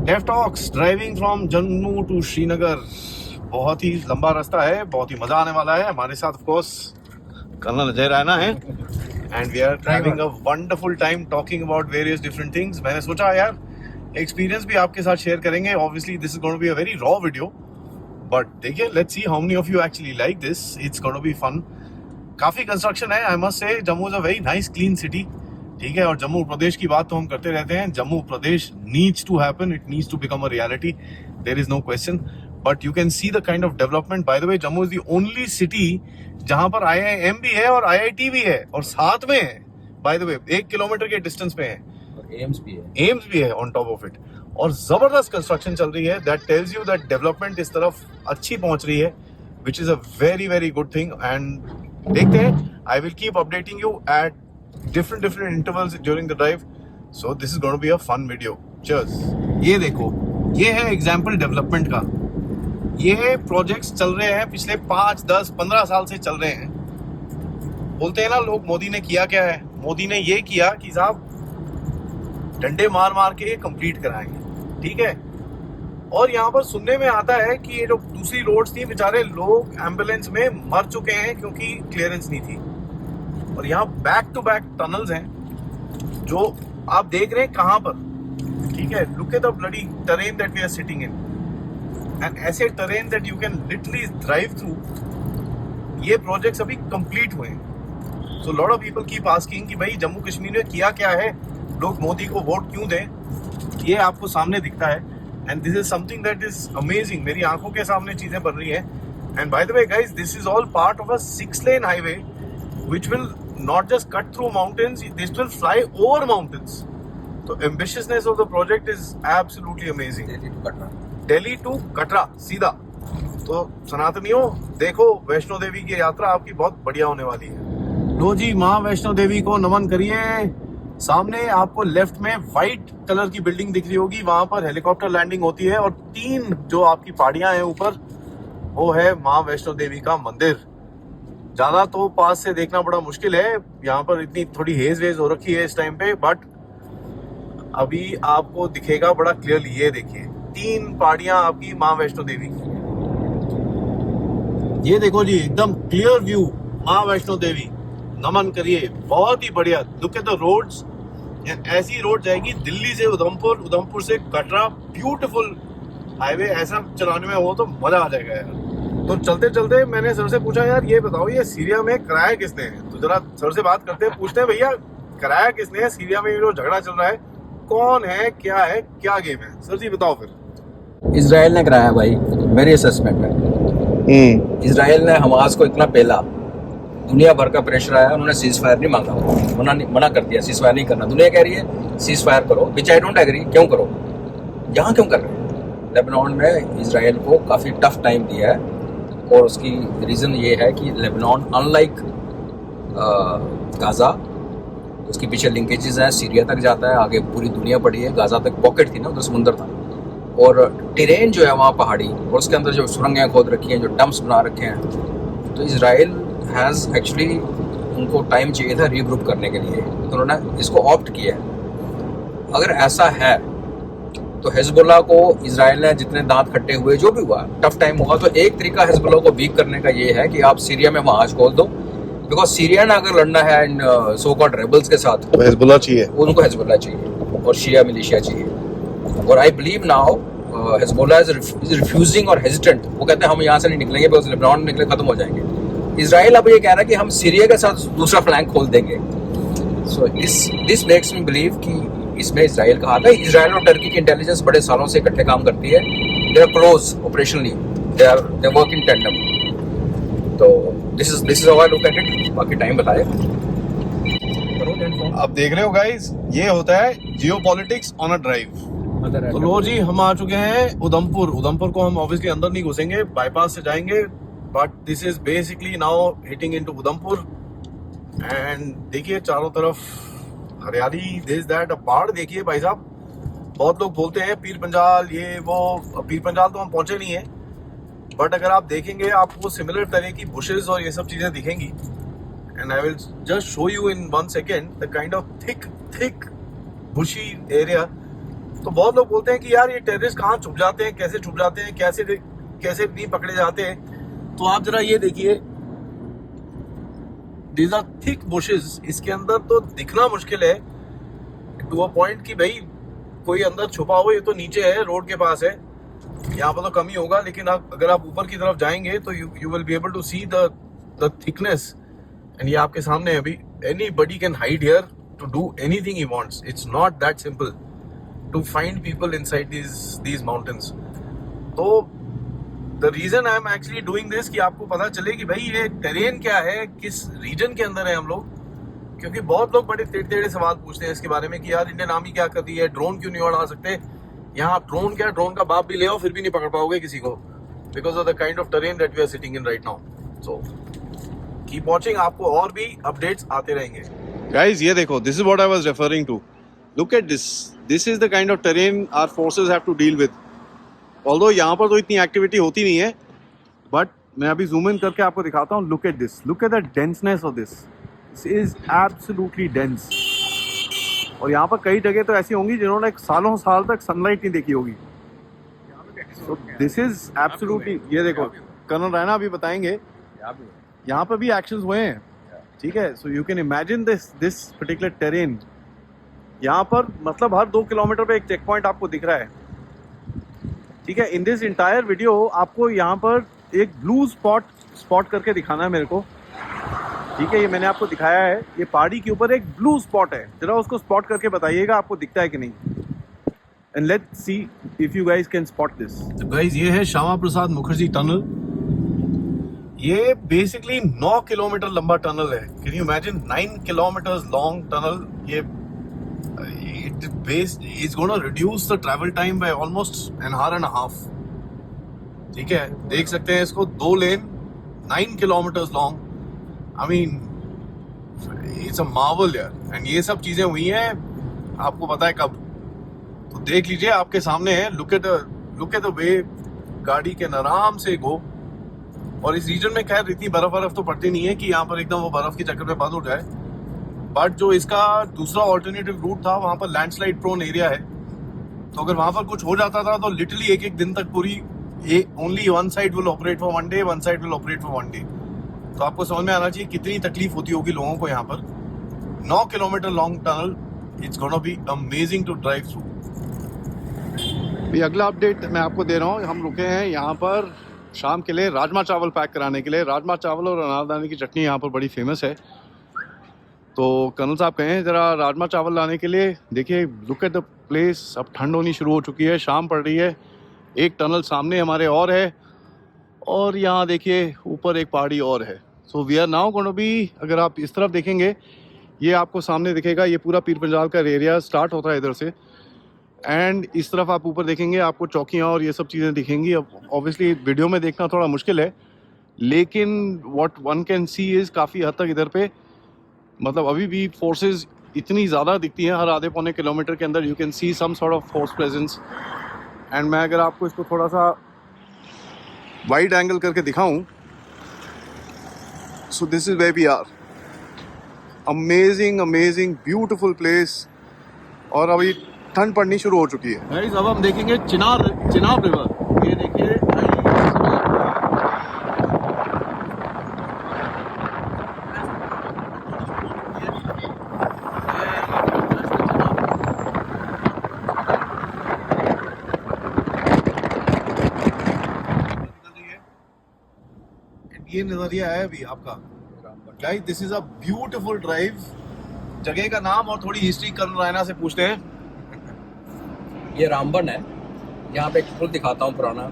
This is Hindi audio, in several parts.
टेफ talks driving from Jammu to Srinagar. बहुत ही लंबा रास्ता है, बहुत ही मजा आने वाला है। हमारे साथ of course colonel Ajay Raina है and we are having a wonderful time talking about various different things. मैंने सोचा यार एक्सपीरियंस भी आपके साथ शेयर करेंगे। Obviously this is going to be a very raw video, but देखिए let's see how many of you actually like this. It's going to be fun. काफी कंस्ट्रक्शन है, I must say. Jammu is a very nice clean city, ठीक है। और जम्मू प्रदेश की बात तो हम करते रहते हैं। Jammu Pradesh needs to happen, it needs to become a reality, there is no question. But you can see the kind of development. By the way, Jammu is the only city जहां पर IIM भी है और IIT भी है और साथ में है। बाय द वे 1 किलोमीटर के डिस्टेंस पे है, एम्स भी है ऑन टॉप ऑफ इट। और जबरदस्त कंस्ट्रक्शन चल रही है। That tells you that development इस तरफ अच्छी पहुंच रही है, which is a very very good thing. And देखते हैं, I will keep updating you at different intervals during the drive, so this is going to be a fun video. Cheers। ये देखो, ये है एग्जाम्पल डेवलपमेंट का। ये प्रोजेक्ट्स चल रहे हैं पिछले 5, 10, 15 साल से चल रहे हैं। बोलते हैं ना लोग, मोदी ने किया क्या है? मोदी ने ये किया कि साहब डंडे मार मार के ये कंप्लीट कराएंगे, ठीक है। और यहाँ पर सुनने में आता है कि ये जो दूसरी रोड्स थी, बेचारे लोग एम्बुलेंस में मर चुके हैं क्योंकि क्लियरेंस नहीं थी। और यहाँ बैक टू बैक टनल्स हैं जो आप देख रहे हैं कहां पर, ठीक है। Look at the bloody terrain that we are sitting in, and ऐसे terrain that you can literally drive through. ये प्रोजेक्ट्स अभी कंप्लीट हुए हैं। So lot of people keep asking कि भाई जम्मू कश्मीर में किया क्या है, लोग मोदी को वोट क्यों दें। ये आपको सामने दिखता है and this is something that is amazing. मेरी आंखों के सामने चीजें बन रही है। And bye the way guys, this is all part of a 6-lane highway which will not just cut through mountains, this will fly over mountains. So ambitiousness of the project is absolutely amazing. Delhi to Katra सीधा। तो सनातनियों देखो, वैष्णो देवी की यात्रा आपकी बहुत बढ़िया होने वाली है। लो जी, माँ वैष्णो देवी को नमन करिए। सामने आपको लेफ्ट में व्हाइट कलर की बिल्डिंग दिख रही होगी, वहां पर हेलीकॉप्टर लैंडिंग होती है। और 3 जो आपकी पहाड़ियां हैं ऊपर, वो है माँ वैष्णो देवी का मंदिर। ज्यादा तो पास से देखना बड़ा मुश्किल है, यहाँ पर इतनी थोड़ी हेज वेज हो रखी है इस टाइम पे, बट अभी आपको दिखेगा बड़ा क्लियरली। ये देखिए 3 पहाड़ियां आपकी माँ वैष्णो देवी की। ये देखो जी, एकदम क्लियर व्यू माँ वैष्णो देवी। नमन करिए, बहुत ही बढ़िया। Look at the roads. ऐसी रोड जाएगी दिल्ली से उधमपुर, उधमपुर से कटरा। ब्यूटीफुल हाईवे, ऐसा चलाने में हो तो मजा आ जाएगा यार। तो चलते चलते मैंने सर से पूछा, यार ये बताओ, ये सीरिया में कराया किसने है? तो जरा सर से बात करते हैं, पूछते हैं भैया कराया किसने है सीरिया में? ये जो झगड़ा चल रहा है, कौन है, क्या गेम है? सर जी बताओ फिर। इजराइल ने कराया भाई, मेरी असेसमेंट में। इजराइल ने हमास को इतना पेला, दुनिया भर का प्रेशर आया, उन्होंने सीज फायर नहीं मांगा, मना कर दिया, सीज फायर नहीं करना। दुनिया कह रही है सीज फायर करो, विच आई डोंट एग्री। क्यों करो? यहाँ क्यों कर रहे हैं? लेबनान ने इजराइल को काफी टफ टाइम दिया है, और उसकी रीज़न ये है कि लेबनान अनलाइक गाज़ा, उसके पीछे लिंकेजेस हैं, सीरिया तक जाता है, आगे पूरी दुनिया पड़ी है। गाज़ा तक पॉकेट थी ना, उधर समुंदर था, और टेरेन जो है वहाँ पहाड़ी, और उसके अंदर जो सुरंगें खोद रखी हैं, जो डम्प्स बना रखे हैं। तो इजराइल हैज़ एक्चुअली, उनको टाइम चाहिए था रीग्रुप करने के लिए, तो उन्होंने इसको ऑप्ट किया है। अगर ऐसा है तो हिजबुल्लाह को इजराइल ने जितने दांत खट्टे हुए, जो भी हुआ टफ टाइम हुआ, तो एक तरीका हिजबुल्लाह को वीक करने का ये है कि आप सीरिया में महाज खोल दो। बिकॉज सीरिया ने अगर लड़ना है इन सो कॉल्ड रेबल्स के साथ, तो हिजबुल्लाह चाहिए, उनको हिजबुल्लाह चाहिए और शिया मिलिशिया चाहिए। और I believe now Hezbollah is refusing और हेजिटेंट। वो कहते हैं हम यहाँ से नहीं निकलेंगे, बिकॉज लेबनान निकले खत्म हो जाएंगे। इजराइल अब ये कह रहा है कि हम सीरिया के साथ दूसरा फ्लैंक खोल देंगे। So this makes me believe कि इसमें इजराइल का हाथ है। इजराइल और टर्की की इंटेलिजेंस बड़े सालों से इकट्ठे काम करती है। They are close operationally, they work in tandem. तो this is how I look at it. बाकी टाइम बताए। अब देख रहे हो गाइस, ये होता है जियोपॉलिटिक्स ऑन अ ड्राइव। तो लो जी, हम आ चुके हैं उधमपुर। उधमपुर को हम ऑब्वियसली अंदर नहीं घुसेंगे, बाईपास से जाएंगे, but this is basically now hitting into Udhampur. And देखिए चारों तरफ हरियाली, दिस दैट। अब पहाड़ देखिए भाई साहब। बहुत लोग बोलते हैं पीर पंजाल ये वो, पीर पंजाल तो हम पहुंचे नहीं है, बट अगर आप देखेंगे आपको सिमिलर तरह की बुशेस और ये सब चीजें दिखेंगी। And I will just show you in 1 second the kind of thick bushy area तो बहुत लोग बोलते हैं कि यार ये टेररिस्ट कहाँ छुप जाते हैं, कैसे छुप जाते हैं, कैसे नहीं पकड़े जाते हैं। तो आप जरा ये देखिए, दीज आर थिक बुशेस, इसके अंदर तो दिखना मुश्किल है टू अ पॉइंट कि भाई कोई अंदर छुपा हो। ये तो नीचे है, रोड के पास है, यहाँ पर तो कम ही होगा, लेकिन अगर आप ऊपर की तरफ जाएंगे तो you will be able to see the thickness. And ये आपके सामने है अभी। Anybody can hide here to do anything he wants. It's not that simple to find people inside these mountains। तो the reason I am actually doing this कि आपको पता चले कि भाई ये टेरेन क्या है, किस रीजन के अंदर है हम लोग। क्योंकि बहुत लोग बड़े टेढ़े सवाल पूछते हैं इसके बारे में कि यार इंडियन आर्मी क्या कर रही है, ड्रोन क्यों नहीं उड़ा सकते। यहाँ ड्रोन क्या, ड्रोन का बाप भी ले आओ फिर भी नहीं पकड़ पाओगे किसी को, because of the kind of terrain that we are sitting in right now. So keep watching, आपको और भी अपडेट्स आते रहेंगे। गाइस ये देखो, this is what I was referring to. Look at this, this is the kind of terrain our forces have to deal with. Although यहाँ पर तो इतनी एक्टिविटी होती नहीं है, बट मैं अभी जूम इन करके आपको दिखाता हूँ। Look at this, look at the denseness of this, this is absolutely dense. और यहाँ पर कई जगह तो ऐसी होंगी जिन्होंने सालों साल तक सनलाइट नहीं देखी होगी। So this is absolutely, ये देखो कर्नल रैना अभी बताएंगे, यहाँ पर भी एक्शंस हुए हैं, ठीक है। So you can imagine this particular terrain. यहाँ पर मतलब हर 2 किलोमीटर पे एक चेक पॉइंट आपको दिख रहा है, ठीक है। इन दिस इंटायर वीडियो आपको यहाँ पर एक ब्लू स्पॉट करके दिखाना है मेरे को, ठीक है। ये मैंने आपको दिखाया है, ये पहाड़ी के ऊपर एक ब्लू स्पॉट है, जरा उसको स्पॉट करके बताइएगा आपको दिखता है कि नहीं। And let's see if you guys can spot this. तो गाइस ये है श्यामा प्रसाद मुखर्जी टनल। ये बेसिकली 9 किलोमीटर लंबा टनल है। Can you imagine, 9 kilometres long tunnel. ये it's gonna reduce the travel time by almost an hour and a half, ठीक है। देख सकते हैं इसको, 2 लेन, 9 kilometres long. I mean, it's a marvel यार। एंड ये सब चीजें हुई हैं, आपको पता है कब, तो देख लीजिए आपके सामने है। लुक एट द वे गाड़ी कैन आराम से गो। और इस रीजन में खैर इतनी बर्फ तो पड़ती नहीं है कि यहाँ पर एकदम वो बर्फ के चक्कर में बंद हो जाए। बट जो इसका दूसरा ऑल्टरनेटिव रूट था, वहां पर लैंडस्लाइड प्रोन एरिया है। तो अगर वहां पर कुछ हो जाता था तो लिटरली एक दिन तक पूरी only one side will operate for 1 day, one side will operate for 1 day. तो आपको समझ में आना चाहिए कितनी तकलीफ होती होगी लोगों को यहाँ पर। 9 kilometre long tunnel, it's gonna be amazing to drive through. ये अगला अपडेट मैं आपको दे रहा हूँ। हम रुके हैं यहाँ पर शाम के लिए राजमा चावल पैक कराने के लिए। राजमा चावल और अनारदाने की चटनी यहाँ पर बड़ी फेमस है। तो कर्नल साहब कहें ज़रा राजमा चावल लाने के लिए। देखिए लुक एट द प्लेस, अब ठंड होनी शुरू हो चुकी है, शाम पड़ रही है। एक टनल सामने हमारे और है, और यहाँ देखिए ऊपर एक पहाड़ी और है। So we are now gonna be, अगर आप इस तरफ देखेंगे, ये आपको सामने दिखेगा, ये पूरा पीर पंजाल का एरिया स्टार्ट होता है इधर से। एंड इस तरफ आप ऊपर देखेंगे, आपको चौकियाँ और ये सब चीज़ें दिखेंगी। अब ऑब्वियसली वीडियो में देखना थोड़ा मुश्किल है, लेकिन what one can see is काफ़ी हद तक इधर पे मतलब अभी भी फोर्सेस इतनी ज़्यादा दिखती हैं। हर आधे पौने किलोमीटर के अंदर you can see some sort of force presence. And मैं अगर आपको इसको थोड़ा सा वाइड एंगल करके दिखाऊं, so this is where we are. Amazing beautiful place. और अभी ठंड पड़नी शुरू हो चुकी है। गाइस अब हम देखेंगे चिनाब रिवर। ये देखिए, ये नजरिया है अभी आपका। Guys this is a beautiful drive. जगह का नाम और थोड़ी हिस्ट्री कर्नल रैना से पूछते हैं। ये रामबन है। यहाँ पे एक पुल दिखाता हूँ पुराना,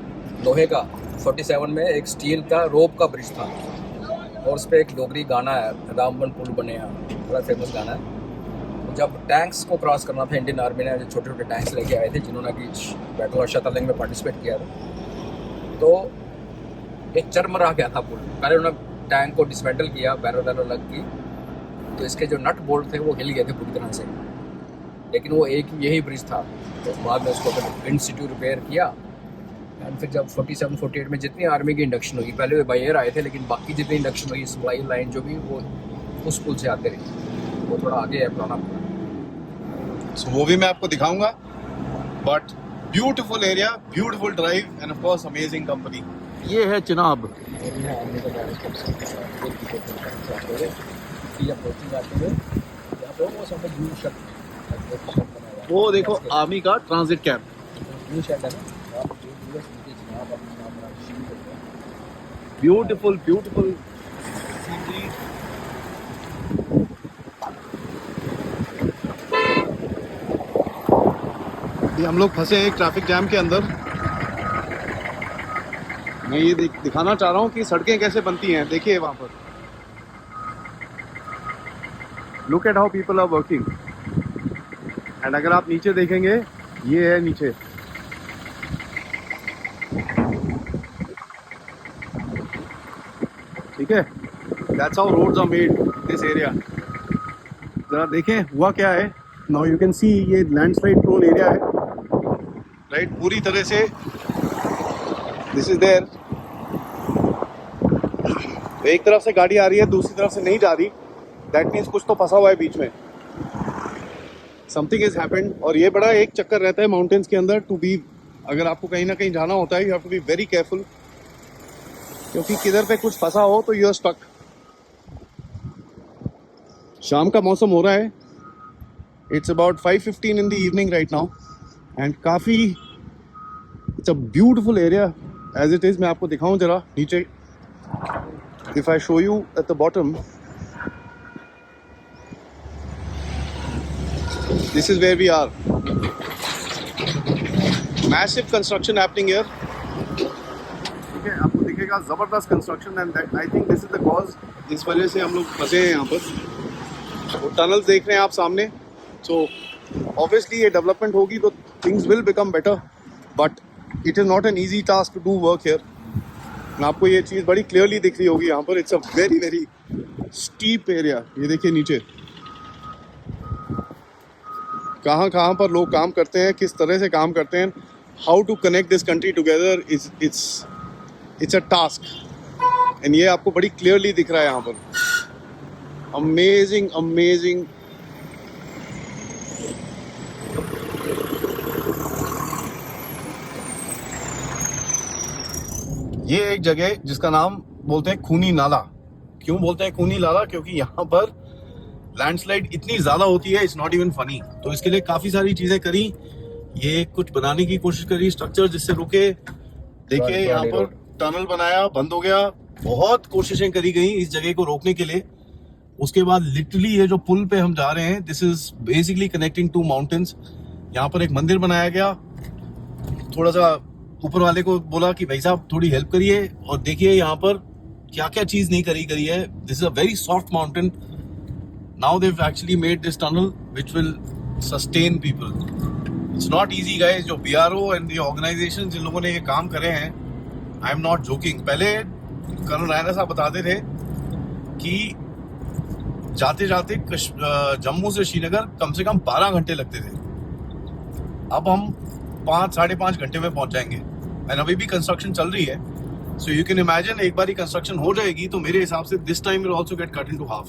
लोहे का। 47 में एक स्टील का रोप का ब्रिज था, और उस पर एक डोगरी गाना है, रामबन पुल बने यहाँ, बड़ा फेमस गाना है। जब टैंक्स को क्रॉस करना था, इंडियन आर्मी ने जो छोटे छोटे टैंक्स लेके आए थे, जिन्होंने कि बैटल ऑफ शतरंज में पार्टिसिपेट किया था, तो एक चरमरा गया था पुल। पहले उन्होंने टैंक को डिसमेंटल किया, बैरल अलग की, तो इसके जो नट बोल्ट थे वो हिल गए थे पूरी तरह से। लेकिन वो एक यही ब्रिज था, तो बाद में उसको फिर इंस्टीट्यूट रिपेयर किया। एंड फिर जब 47-48 में जितनी आर्मी की इंडक्शन हुई, पहले वे बाई एयर आए थे, लेकिन बाकी जितनी इंडक्शन हुई, सप्लाई लाइन जो भी, वो उस पुल से आते रही। वो थोड़ा आगे है पुराना। वो भी मैं आपको दिखाऊंगा। But beautiful area, beautiful drive end of course amazing company. ये है चिनाब। वो देखो आर्मी का transit camp. Beautiful beautiful scenery. ये हम लोग फंसे हैं एक ट्रैफिक जैम के अंदर। मैं ये दिखाना चाह रहा हूँ कि सड़कें कैसे बनती हैं। देखिए वहाँ पर, look at how people are working. And अगर आप नीचे देखेंगे, ये है नीचे, ठीक है। That's how roads are made this area. जरा देखें हुआ क्या है। नाउ यू कैन सी ये लैंडस्लाइड प्रोन एरिया है, राइट। पूरी तरह से दिस इज देयर। एक तरफ से गाड़ी आ रही है, दूसरी तरफ से नहीं जा रही। दैट मीन्स कुछ तो फंसा हुआ है बीच में, समथिंग इज हैपेंड। और ये बड़ा एक चक्कर रहता है माउंटेन्स के अंदर टू बी, अगर आपको कहीं ना कहीं जाना होता है, you have to be very careful, क्योंकि किधर पे कुछ फंसा हो तो यू आर स्टक। शाम का मौसम हो रहा है। It's about 5:15 in the evening right now and काफ़ी it's a beautiful area as it is. मैं आपको दिखाऊं जरा नीचे। If I show you at the bottom, this is where we are. Massive construction happening here, ठीक है। आपको दिखेगा जबरदस्त construction and I think this is the cause, जिस वजह से हम लोग फंसे हैं यहाँ पर। वो टनल्स देख रहे हैं आप सामने। सो ऑब्वियसली ये डेवलपमेंट होगी तो things will become better, but it is not an easy task to do work here. आपको ये चीज़ बड़ी क्लियरली दिख रही होगी यहाँ पर। It's a very very steep area. ये देखिए नीचे कहाँ कहाँ पर लोग काम करते हैं, किस तरह से काम करते हैं। How to connect this country together it's a task and ये आपको बड़ी क्लियरली दिख रहा है यहाँ पर। Amazing amazing. ये एक जगह जिसका नाम बोलते हैं खूनी नाला। क्यों बोलते हैं खूनी नाला? क्योंकि यहाँ पर लैंडस्लाइड इतनी ज्यादा होती है, इट्स नॉट इवन फनी। तो इसके लिए काफी सारी चीजें करी। ये कुछ बनाने की कोशिश करी, स्ट्रक्चर जिससे रुके। देखिए यहाँ पर टनल बनाया, बंद हो गया। बहुत कोशिशें करी गई इस जगह को रोकने के लिए। उसके बाद लिटरली ये जो पुल पे हम जा रहे हैं, this is basically connecting to mountains. यहाँ पर एक मंदिर बनाया गया। थोड़ा सा ऊपर वाले को बोला कि भाई साहब थोड़ी हेल्प करिए, और देखिए यहाँ पर क्या क्या चीज नहीं करी है। This is a very soft mountain. Now they have actually made this tunnel which will sustain people. It's not easy guys. जो बीआरओ एंड द ऑर्गेनाइजेशन जिन लोगों ने ये काम करे हैं, आई एम नॉट जोकिंग। पहले कर्नल रायना साहब बताते थे कि जाते जाते जम्मू से श्रीनगर कम से कम 12 घंटे लगते थे। अब हम 5-5.5 घंटे में पहुंच जाएंगे। एंड अभी भी कंस्ट्रक्शन चल रही है। सो यू कैन इमेजिन, एक बार कंस्ट्रक्शन हो जाएगी तो मेरे हिसाब से this time will also get cut into half.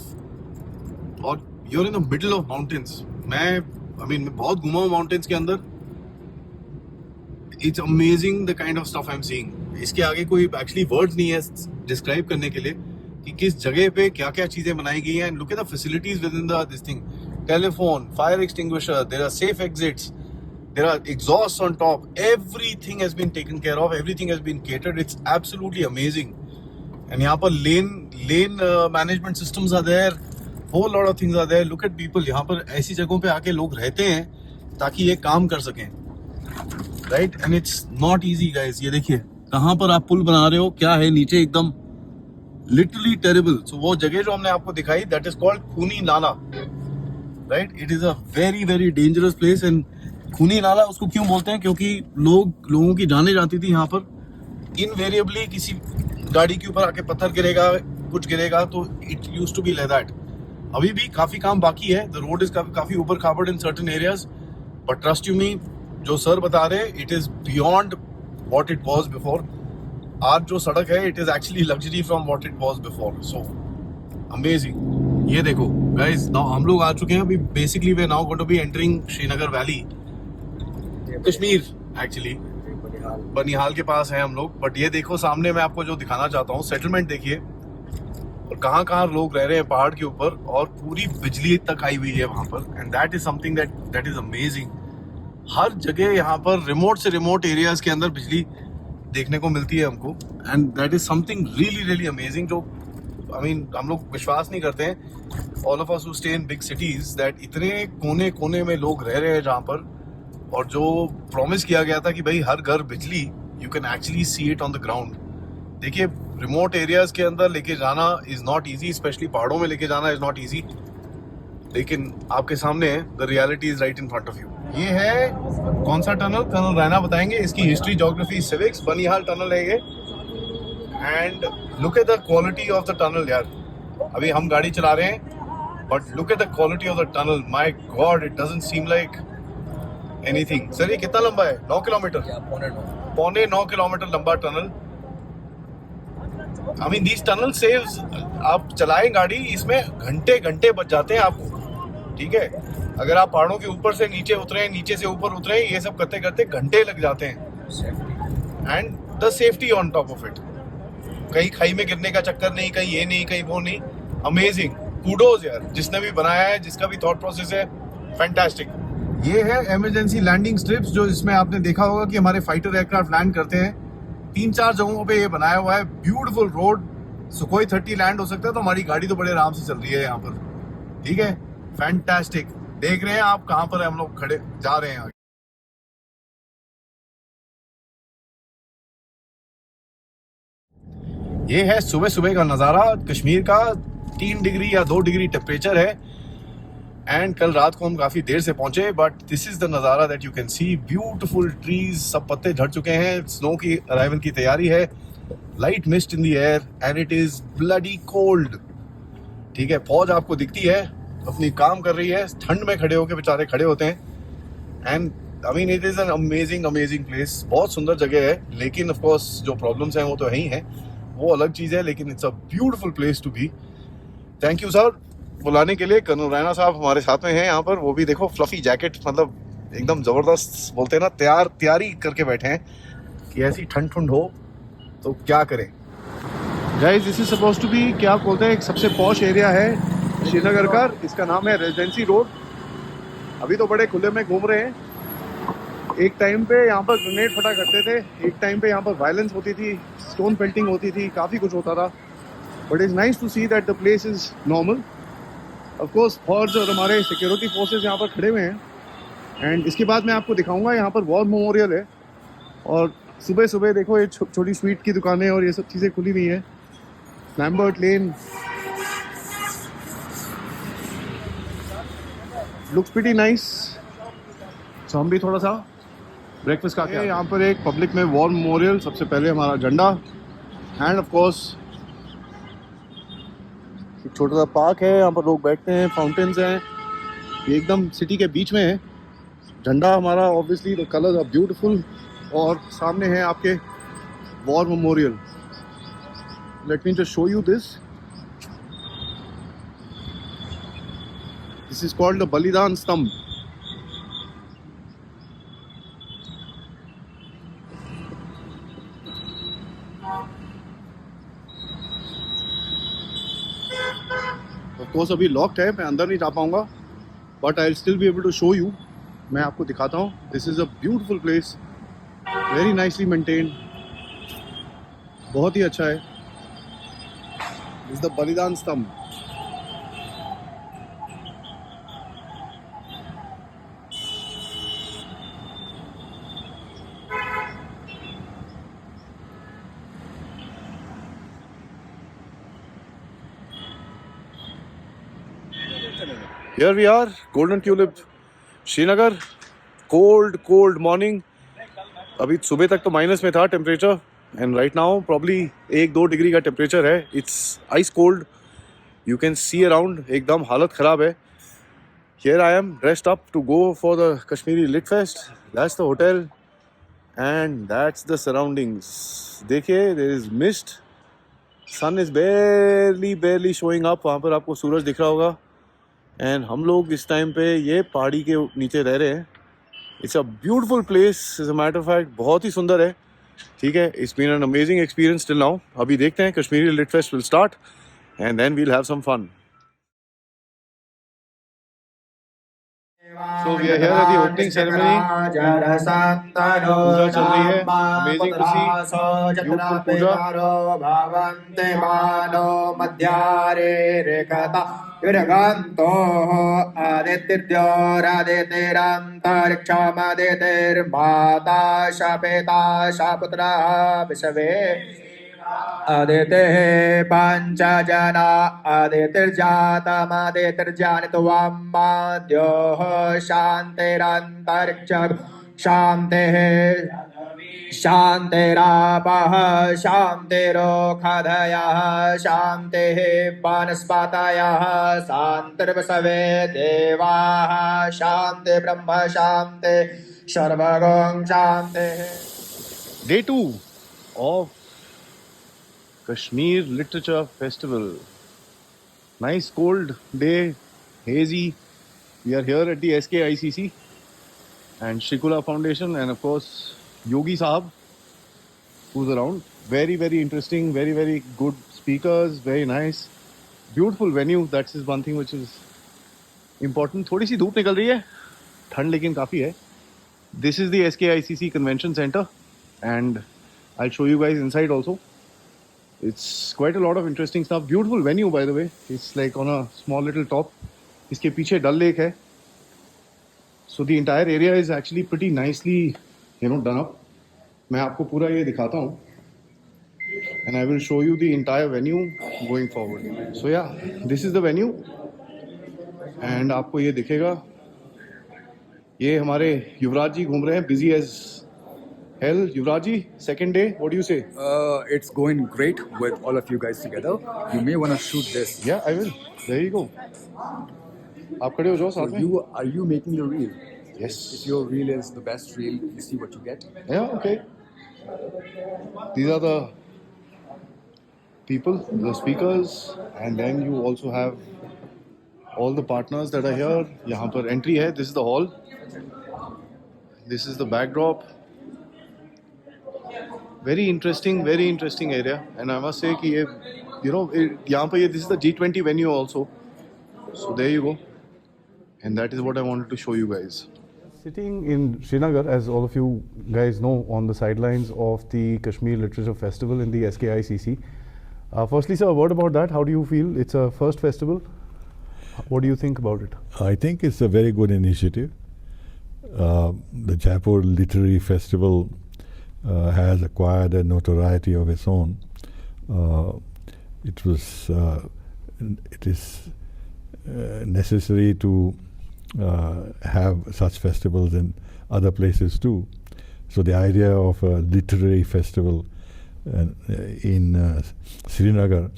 और you are in the middle of mountains. मैं बहुत घुमा हूं माउंटेन्स के अंदर। It's amazing the kind of stuff I am seeing. इसके आगे कोई एक्चुअली वर्ड्स नहीं है डिस्क्राइब करने के लिए कि किस जगह पे क्या क्या चीजें बनाई गई हैं। And look at the facilities within this thing. Telephone, fire extinguisher, there are safe exits, there are exhausts on top. Everything has been taken care of. Everything has been catered. It's absolutely amazing. And यहाँ पर lane management systems are there. Whole lot of things are there. Look at people. यहाँ पर ऐसी जगहों पे आके लोग रहते हैं ताकि ये काम कर सकें, right? And it's not easy, guys. ये देखिए कहाँ पर आप पुल बना रहे हो, क्या है नीचे, एकदम literally terrible. So वो जगह जो हमने आपको दिखाई, that is called खूनी नाला, right? It is a very very dangerous place. And खूनी नाला उसको क्यों बोलते हैं? क्योंकि लोगों की जाने जाती थी यहाँ पर। इनवेरिएबली किसी गाड़ी के ऊपर आके पत्थर गिरेगा, कुछ गिरेगा, तो it used to be like that. अभी भी काफी काम बाकी है। द रोड इज काफी ऊपर खाबड़ in certain areas, but trust you me, जो सर बता रहे, it is beyond what it was before. आज जो सड़क है, it is actually luxury from what it was before. So amazing. ये देखो गाइस, नाउ हम लोग आ चुके हैं। अभी basically we are now going to be entering Srinagar valley. Kashmir actually Banihal के पास है हम लोग। बट ये देखो सामने मैं आपको जो दिखाना चाहता हूँ, सेटलमेंट देखिए और कहाँ कहाँ लोग रह रहे हैं पहाड़ के ऊपर, और पूरी बिजली तक आई हुई है वहां पर। And that is something that is amazing. हर जगह यहाँ पर रिमोट से रिमोट एरियाज के अंदर बिजली देखने को मिलती है हमको, and that is something really really amazing. जो हम लोग विश्वास नहीं करते हैं, all of us who stay in big cities, that इतने कोने कोने में लोग रह रहे हैं जहाँ पर, और जो प्रॉमिस किया गया था कि भाई हर घर बिजली, you can actually see it on the ground. देखिए रिमोट एरियाज के अंदर लेके जाना इज नॉट इजी, स्पेशली पहाड़ों में लेके जाना इज नॉट इजी, लेकिन आपके सामने है, the reality is right in front of you. ये है कौन सा टनल, कर्नल रैना बताएंगे इसकी history, geography, civics. Banihal tunnel है ये, and look at the quality of the tunnel यार। अभी हम गाड़ी चला रहे हैं, but look at the quality of the tunnel, my God, it doesn't seem like anything. Sir ये कितना लंबा है? 9 किलोमीटर, पौने 9 किलोमीटर लंबा tunnel. I mean these tunnel saves, आप चलाएं गाड़ी, इसमें घंटे घंटे बच जाते हैं आपको, ठीक है। अगर आप पहाड़ों के ऊपर से नीचे उतरे, नीचे से ऊपर उतरे, ये सब करते करते घंटे लग जाते हैं। And the safety on top of it, कहीं खाई में गिरने का चक्कर नहीं, कहीं ये नहीं, कहीं वो नहीं। अमेजिंग, कूडोज यार, जिसने भी बनाया है, जिसका भी थॉट प्रोसेस है, फैंटास्टिक। ये है इमरजेंसी लैंडिंग स्ट्रिप्स, जो इसमें आपने देखा होगा कि हमारे फाइटर एयरक्राफ्ट लैंड करते हैं। 3-4 जगहों पे ये बनाया हुआ है। ब्यूटीफुल रोड, सुखोई 30 लैंड हो सकता है, तो हमारी गाड़ी तो बड़े आराम से चल रही है यहाँ पर, ठीक है। फैंटास्टिक। देख रहे हैं आप कहाँ पर हम लोग खड़े जा रहे हैं। ये है सुबह सुबह का नज़ारा कश्मीर का। 3 डिग्री या 2 डिग्री टेम्परेचर है, एंड कल रात को हम काफ़ी देर से पहुंचे, बट दिस इज़ द नज़ारा that you can C. Beautiful trees, सब पत्ते झड़ चुके हैं, स्नो की अराइवल की तैयारी है, light mist in the air, and it is bloody cold, ठीक है। फौज आपको दिखती है, अपनी काम कर रही है, ठंड में खड़े होकर बेचारे खड़े होते हैं। And I mean it is an amazing amazing place. बहुत सुंदर जगह है, लेकिन ऑफ कोर्स जो प्रॉब्लम्स हैं वो तो है ही हैं, वो अलग चीज़ है, लेकिन it's a beautiful place to be. Thank you sir बुलाने के लिए। कर्नल रैना साहब हमारे साथ में हैं यहाँ पर, वो भी देखो फ्लफी जैकेट, मतलब एकदम ज़बरदस्त, बोलते हैं ना, तैयारी करके बैठे हैं कि ऐसी ठंड ठंड हो तो क्या करें। Guys this is suppose to be, क्या आप बोलते हैं, एक सबसे पॉश एरिया है श्रीनगर का, इसका नाम है रेजिडेंसी रोड। अभी तो बड़े खुले में घूम रहे हैं। एक टाइम पे यहाँ पर ग्रेनेड फटा करते थे, एक टाइम पे यहाँ पर वायलेंस होती थी, स्टोन पेल्टिंग होती थी, काफ़ी कुछ होता था, but it's nice to see that the place is normal. Of course फौज और हमारे सिक्योरिटी फोर्सेस यहाँ पर खड़े हुए हैं। एंड इसके बाद मैं आपको दिखाऊंगा, यहाँ पर वॉर मेमोरियल है, और सुबह सुबह देखो ये छोटी स्वीट की दुकानें और ये सब चीज़ें खुली हुई हैं। लैम्बर्ट लेन लुक्स प्रीटी नाइस। सो हम भी थोड़ा सा ब्रेकफास्ट खा के यहाँ पर एक पब्लिक में वॉर मेमोरियल, सबसे पहले हमारा झंडा, एंड ऑफ कोर्स एक छोटा सा पार्क है, यहाँ पर लोग बैठते हैं, फाउंटेन्स हैं, ये एकदम सिटी के बीच में है। झंडा हमारा, obviously the colours are beautiful, और सामने है आपके war memorial. Let me just show you this. This is called the Balidan Stambh. Of course अभी लॉक्ड है, मैं अंदर नहीं जा पाऊंगा, but I will still be able to show you. मैं आपको दिखाता हूँ। This is a beautiful place, very nicely maintained, बहुत ही अच्छा है। दिस इज द बलिदान स्तंभ। Here we are, Golden Tulip, Srinagar. Cold morning. अभी सुबह तक तो माइनस में था temperature, and right now probably 1-2 degree का टेम्परेचर है। It's ice cold, you can see around, एकदम हालत ख़राब है। Here I am dressed up to go for the Kashmiri lit fest. That's the hotel and that's the surroundings. देखिए there is mist, sun is barely showing up. वहाँ पर आपको सूरज दिख रहा होगा, एंड हम लोग इस टाइम पे ये पहाड़ी के नीचे रह रहे हैं। It's a beautiful place, as a matter of fact. बहुत ही सुंदर है. ठीक है. It's been an amazing experience till now. अभी देखते हैं. Kashmiri Lit Fest will start, and then we'll have some fun. So we are here at the opening ceremony. पूजा चल रही है. Amazing to see. Beautiful पूजा. भवन्ते मानो मध्यारे रेखता विरगन्तो आदित्यरादितिरन्तरिक्षमदितिर्माता शपिता शपुत्रः विश्वे अदितेः पञ्च जना अदितिर्जातमदितिर्जानित्वं माद्योः शान्तिरन्तरिक्ष शान्तिः शान्तिरापः शान्तिरोषधयः शान्तिः वनस्पतयः शान्तिर्विश्वे देवाः शान्ति ब्रह्म शान्ति सर्वगं शान्तिः. Day 2 of Kashmir Literature Festival. Nice cold day, hazy. We are here at the SKICC and Shikula Foundation, and of course Yogi Sahab, who's around. Very, very interesting, very, very good speakers, very nice. Beautiful venue, that is one thing which is important. थोड़ी सी धूप निकल रही है, ठंड लेकिन काफ़ी है. This is the SKICC Convention Center, and I'll show you guys inside also. It's quite a lot of interesting stuff. Beautiful venue, by the way. It's like on a small little top. इसके पीछे डल लेक है. So the entire area is actually pretty nicely, done up. मैं आपको पूरा ये दिखाता हूँ. And I will show you the entire venue going forward. So yeah, this is the venue. And आपको ये दिखेगा. ये हमारे युवराज जी घूम रहे हैं, busy as hell. Yuvraj ji, second day, what do you say? It's going great with all of you guys together. You may want to shoot this. Yeah, I will. There you go. आप खड़े हो जाओ साथ में. Are you making the reel? Yes. If your reel is the best reel, you see what you get. Yeah, okay. These are the people, the speakers, and then you also have all the partners that are here. यहाँ पर entry है. This is the hall. This is the backdrop. Very interesting area, and I must say कि ये, यहाँ पर ये, this is the G20 venue also. So there you go, and that is what I wanted to show you guys. Sitting in Srinagar, as all of you guys know, on the sidelines of the Kashmir Literature Festival in the SKICC. Firstly, sir, a word about that. How do you feel? It's a first festival. What do you think about it? I think it's a very good initiative. The Jaipur Literary Festival has acquired a notoriety of its own. It is necessary to have such festivals in other places too. So the idea of a literary festival in Srinagar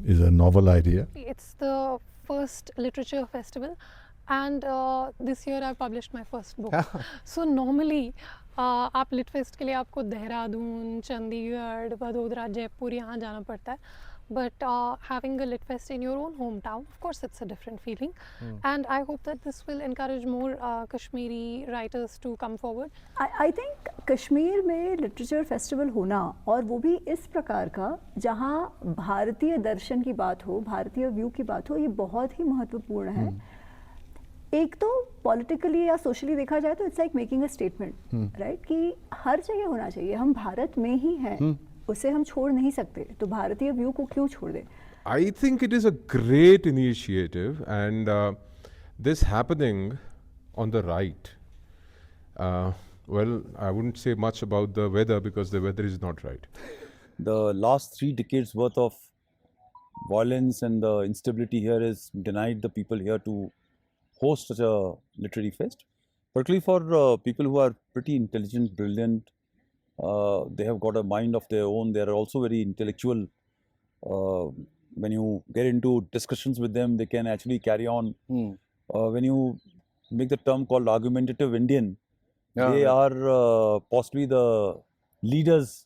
is a novel idea. It's the first literature festival, and this year I published my first book. So normally आप लिट फेस्ट के लिए आपको देहरादून, चंडीगढ़, वडोदरा, जयपुर यहाँ जाना पड़ता है. But having a lit fest in your own hometown, of course, it's a different feeling. And I hope that this will encourage more Kashmiri writers to come forward. I think Kashmir में लिटरेचर फेस्टिवल होना, और वो भी इस प्रकार का जहाँ भारतीय दर्शन की बात हो, भारतीय व्यू की बात हो, ये बहुत ही महत्वपूर्ण है. एक तो पॉलिटिकली या सोशली देखा जाए तो it's like making a statement, right, कि हर जगह होना चाहिए. हम भारत में ही हैं, उसे हम छोड़ नहीं सकते, तो भारतीय व्यू को क्यों छोड़ दें? I think it is a great initiative, and this happening on the right. Well, I wouldn't say much about the weather because the weather is not right. The last 3 decades worth of violence and the instability here has denied the people here to host such a literary fest, particularly for people who are pretty intelligent, brilliant. They have got a mind of their own. They are also very intellectual. When you get into discussions with them, they can actually carry on. When you make the term called argumentative Indian, they are possibly the leaders